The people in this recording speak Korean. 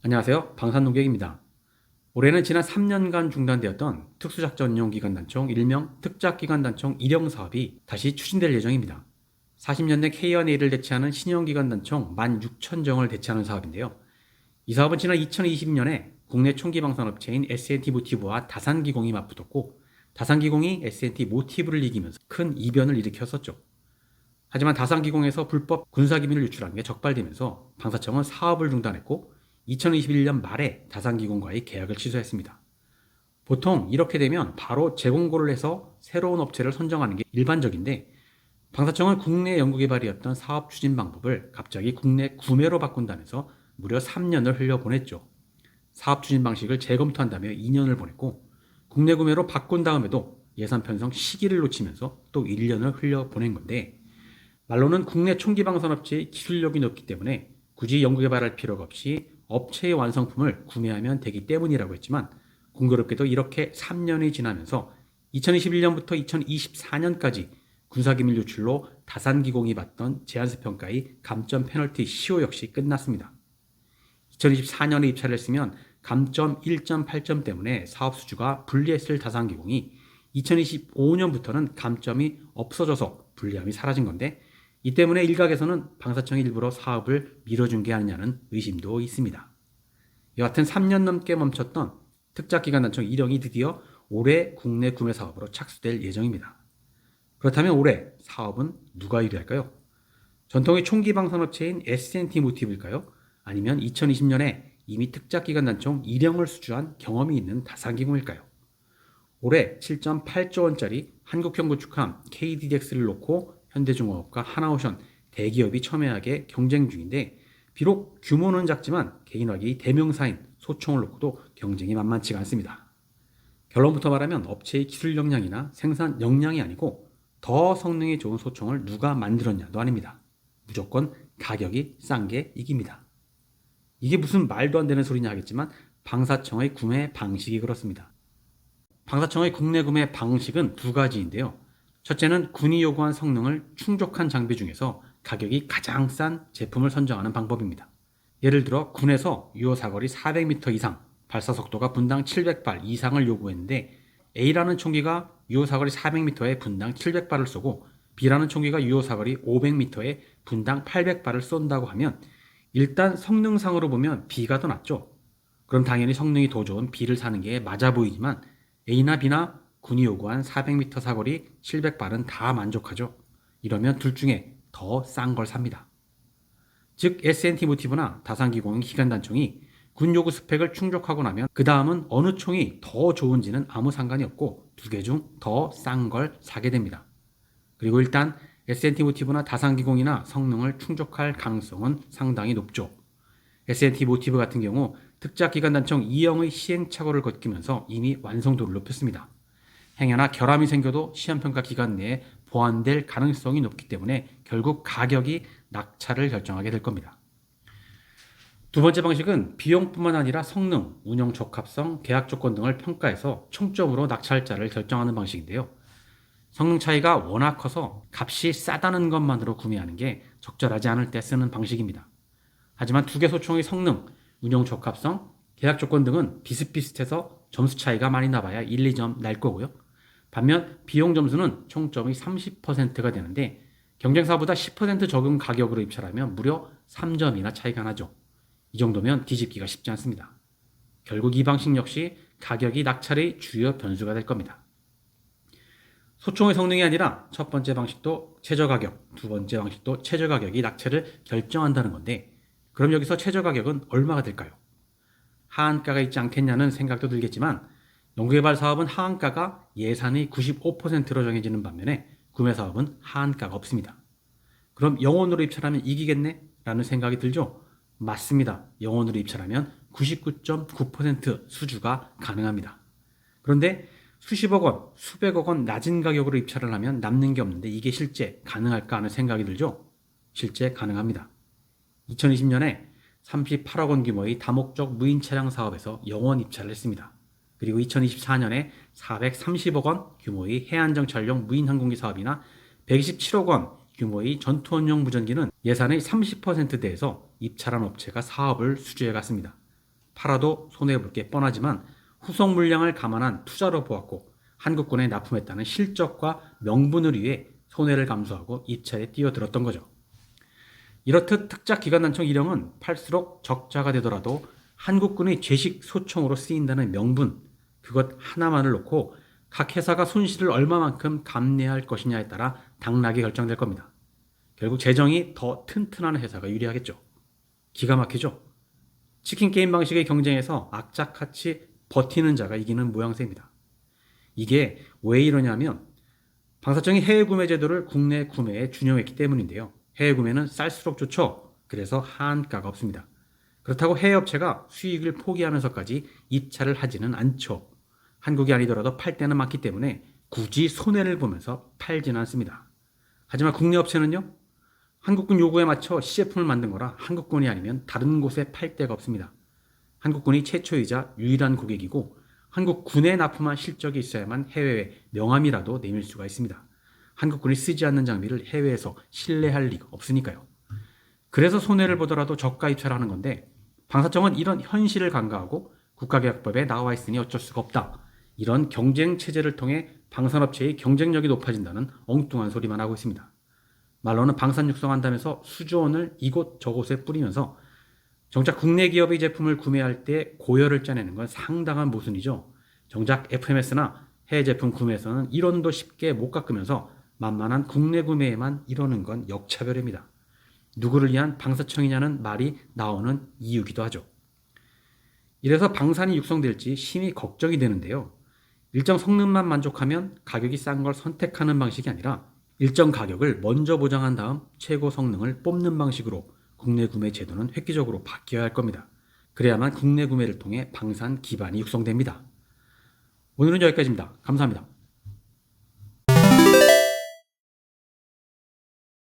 안녕하세요. 방산농객입니다. 올해는 지난 3년간 중단되었던 특수작전용기관단총 일명 특작기관단총 일형 사업이 다시 추진될 예정입니다. 40년 된 K1A를 대체하는 신형기관단총 16,000정을 대체하는 사업인데요. 이 사업은 지난 2020년에 국내 총기방산업체인 S&T 모티브와 다산기공이 맞붙었고 다산기공이 S&T 모티브를 이기면서 큰 이변을 일으켰었죠. 하지만 다산기공에서 불법 군사기밀을 유출한 게 적발되면서 방사청은 사업을 중단했고 2021년 말에 다산기공과의 계약을 취소했습니다. 보통 이렇게 되면 바로 재공고를 해서 새로운 업체를 선정하는 게 일반적인데 방사청은 국내 연구개발이었던 사업 추진 방법을 갑자기 국내 구매로 바꾼다면서 무려 3년을 흘려보냈죠. 사업 추진 방식을 재검토한다며 2년을 보냈고 국내 구매로 바꾼 다음에도 예산 편성 시기를 놓치면서 또 1년을 흘려보낸 건데 말로는 국내 총기방산업체의 기술력이 높기 때문에 굳이 연구개발할 필요가 없이 업체의 완성품을 구매하면 되기 때문이라고 했지만 공교롭게도 이렇게 3년이 지나면서 2021년부터 2024년까지 군사기밀 유출로 다산기공이 받던 제한수평가의 감점 페널티 시효 역시 끝났습니다. 2024년에 입찰을 했으면 감점 1.8점 때문에 사업 수주가 불리했을 다산기공이 2025년부터는 감점이 없어져서 불리함이 사라진 건데 이 때문에 일각에서는 방사청이 일부러 사업을 밀어준 게 아니냐는 의심도 있습니다. 여하튼 3년 넘게 멈췄던 특작기관단총 1형이 드디어 올해 국내 구매 사업으로 착수될 예정입니다. 그렇다면 올해 사업은 누가 유리할까요? 전통의 총기방산업체인 S&T 모티브일까요? 아니면 2020년에 이미 특작기관단총 1형을 수주한 경험이 있는 다산기공일까요? 올해 7.8조 원짜리 한국형 구축함 KDDX를 놓고 현대중공업과 하나오션 대기업이 첨예하게 경쟁 중인데 비록 규모는 작지만 개인화기 대명사인 소총을 놓고도 경쟁이 만만치가 않습니다. 결론부터 말하면 업체의 기술 역량이나 생산 역량이 아니고 더 성능이 좋은 소총을 누가 만들었냐도 아닙니다. 무조건 가격이 싼 게 이깁니다. 이게 무슨 말도 안 되는 소리냐 하겠지만 방사청의 구매 방식이 그렇습니다. 방사청의 국내 구매 방식은 두 가지인데요. 첫째는 군이 요구한 성능을 충족한 장비 중에서 가격이 가장 싼 제품을 선정하는 방법입니다. 예를 들어 군에서 유효 사거리 400m 이상, 발사 속도가 분당 700발 이상을 요구했는데 A라는 총기가 유효 사거리 400m에 분당 700발을 쏘고 B라는 총기가 유효 사거리 500m에 분당 800발을 쏜다고 하면 일단 성능상으로 보면 B가 더 낫죠. 그럼 당연히 성능이 더 좋은 B를 사는 게 맞아 보이지만 A나 B나 군이 요구한 400m 사거리 700발은 다 만족하죠. 이러면 둘 중에 더 싼 걸 삽니다. 즉 S&T 모티브나 다산기공의 기관단총이 군 요구 스펙을 충족하고 나면 그 다음은 어느 총이 더 좋은지는 아무 상관이 없고 두 개 중 더 싼 걸 사게 됩니다. 그리고 일단 S&T 모티브나 다산기공이나 성능을 충족할 가능성은 상당히 높죠. S&T 모티브 같은 경우 특작기관단총 2형의 시행착오를 거치면서 이미 완성도를 높였습니다. 행여나 결함이 생겨도 시험평가 기간 내에 보완될 가능성이 높기 때문에 결국 가격이 낙찰을 결정하게 될 겁니다. 두 번째 방식은 비용뿐만 아니라 성능, 운영 적합성, 계약 조건 등을 평가해서 총점으로 낙찰자를 결정하는 방식인데요. 성능 차이가 워낙 커서 값이 싸다는 것만으로 구매하는 게 적절하지 않을 때 쓰는 방식입니다. 하지만 두 개 소총의 성능, 운영 적합성, 계약 조건 등은 비슷비슷해서 점수 차이가 많이 나봐야 1, 2점 날 거고요. 반면 비용 점수는 총점이 30%가 되는데 경쟁사보다 10% 적은 가격으로 입찰하면 무려 3점이나 차이가 나죠. 이 정도면 뒤집기가 쉽지 않습니다. 결국 이 방식 역시 가격이 낙찰의 주요 변수가 될 겁니다. 소총의 성능이 아니라 첫 번째 방식도 최저가격, 두 번째 방식도 최저가격이 낙찰을 결정한다는 건데 그럼 여기서 최저가격은 얼마가 될까요? 하한가가 있지 않겠냐는 생각도 들겠지만 연구개발 사업은 하한가가 예산의 95%로 정해지는 반면에 구매 사업은 하한가가 없습니다. 그럼 영원으로 입찰하면 이기겠네? 라는 생각이 들죠? 맞습니다. 영원으로 입찰하면 99.9% 수주가 가능합니다. 그런데 수십억 원, 수백억 원 낮은 가격으로 입찰을 하면 남는 게 없는데 이게 실제 가능할까 하는 생각이 들죠? 실제 가능합니다. 2020년에 38억 원 규모의 다목적 무인 차량 사업에서 영원 입찰을 했습니다. 그리고 2024년에 430억 원 규모의 해안정찰용 무인 항공기 사업이나 127억 원 규모의 전투원용 무전기는 예산의 30%대에서 입찰한 업체가 사업을 수주해 갔습니다. 팔아도 손해볼 게 뻔하지만 후속 물량을 감안한 투자로 보았고 한국군에 납품했다는 실적과 명분을 위해 손해를 감수하고 입찰에 뛰어들었던 거죠. 이렇듯 특작기관단총 1형은 팔수록 적자가 되더라도 한국군의 제식 소총으로 쓰인다는 명분, 그것 하나만을 놓고 각 회사가 손실을 얼마만큼 감내할 것이냐에 따라 당락이 결정될 겁니다. 결국 재정이 더 튼튼한 회사가 유리하겠죠. 기가 막히죠? 치킨 게임 방식의 경쟁에서 악착같이 버티는 자가 이기는 모양새입니다. 이게 왜 이러냐면 방사청이 해외 구매 제도를 국내 구매에 준용했기 때문인데요. 해외 구매는 쌀수록 좋죠. 그래서 한가가 없습니다. 그렇다고 해외 업체가 수익을 포기하면서까지 입찰을 하지는 않죠. 한국이 아니더라도 팔 때는 많기 때문에 굳이 손해를 보면서 팔지는 않습니다. 하지만 국내 업체는요, 한국군 요구에 맞춰 시제품을 만든 거라 한국군이 아니면 다른 곳에 팔 데가 없습니다. 한국군이 최초이자 유일한 고객이고 한국군에 납품한 실적이 있어야만 해외에 명함이라도 내밀 수가 있습니다. 한국군이 쓰지 않는 장비를 해외에서 신뢰할 리가 없으니까요. 그래서 손해를 보더라도 저가 입찰하는 건데 방사청은 이런 현실을 간과하고 국가계약법에 나와 있으니 어쩔 수가 없다. 이런 경쟁 체제를 통해 방산업체의 경쟁력이 높아진다는 엉뚱한 소리만 하고 있습니다. 말로는 방산 육성한다면서 수조 원을 이곳 저곳에 뿌리면서 정작 국내 기업의 제품을 구매할 때 고열을 짜내는 건 상당한 모순이죠. 정작 FMS나 해외 제품 구매에서는 1원도 쉽게 못 깎으면서 만만한 국내 구매에만 이러는 건 역차별입니다. 누구를 위한 방사청이냐는 말이 나오는 이유기도 하죠. 이래서 방산이 육성될지 심히 걱정이 되는데요. 일정 성능만 만족하면 가격이 싼 걸 선택하는 방식이 아니라 일정 가격을 먼저 보장한 다음 최고 성능을 뽑는 방식으로 국내 구매 제도는 획기적으로 바뀌어야 할 겁니다. 그래야만 국내 구매를 통해 방산 기반이 육성됩니다. 오늘은 여기까지입니다. 감사합니다.